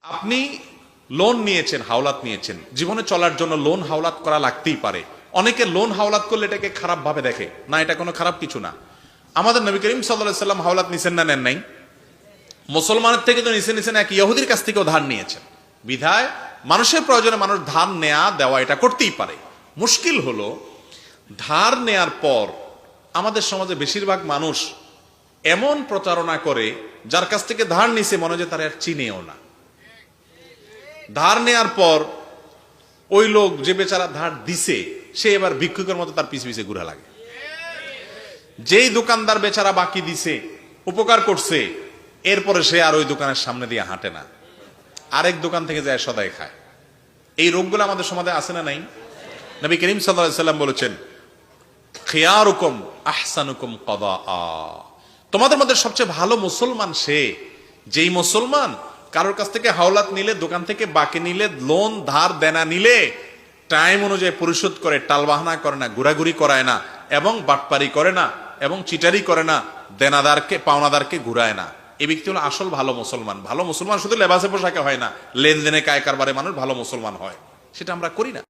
আপনি লোন নিয়েছেন, হাওলাত নিয়েছেন, জীবনে চলার জন্য লোন হাওলাত করা লাগতেই পারে। অনেকে লোন হাওলাত করলে এটাকে খারাপ ভাবে দেখে, না এটা কোনো খারাপ কিছু না। আমাদের নবী করিম সাল্লাল্লাহু আলাইহি সাল্লাম হাওলাত নিছেন না, নেন নাই? মুসলমানের থেকে তো নিছেন, এক ইহুদির কাছ থেকেও ধার নিয়েছেন। বিধায় মানুষের প্রয়োজনে মানুষ ধার নেয়া দেওয়া এটা করতেই পারে। মুশকিল হলো ধার নেয়ার পর আমাদের সমাজে বেশিরভাগ মানুষ এমন প্রতারণা করে, যার কাছ থেকে ধার নিছে মনে হয় তারা আর চিনেও না। ধার নেয়ার পর ওই লোক যে বেচারা ধার দিছে সে এবার ভিক্ষুকের মতো তার পিছে পিছে ঘুরা লাগে। যেই দোকানদার বেচারা বাকি দিছে, উপকার করছে, এরপরে সে আর ওই দোকানের সামনে দিয়ে হাঁটে না, আরেক দোকান থেকে যায় সদাই খায়। এই রোগগুলো আমাদের সমাজে আছে না নাই? নবী করিম সাল্লাল্লাহু আলাইহি সাল্লাম বলেছেন, খিয়ারুকুম আহসানুকুম কাদাআ, তোমাদের মধ্যে সবচেয়ে ভালো মুসলমান সে যেই মুসলমান কারোর কাছ থেকে হাওলাত নিলে, দোকান থেকে বাকি নিলে, লোন ধার দেনা নিলে টাইম অনুযায়ী পরিশোধ করে, টালবাহানা করে না, ঘোরাঘুরি করায় না, এবং বাটপারি করে না, এবং চিটারি করে না, দেনাদারকে পাওনাদারকে ঘুরায় না। এই ব্যক্তি হলো আসল ভালো মুসলমান। ভালো মুসলমান শুধু লেবাসে পোশাকে হয় না, লেনদেনে কায় কারবারে মানুষ ভালো মুসলমান হয়। সেটা আমরা করি না।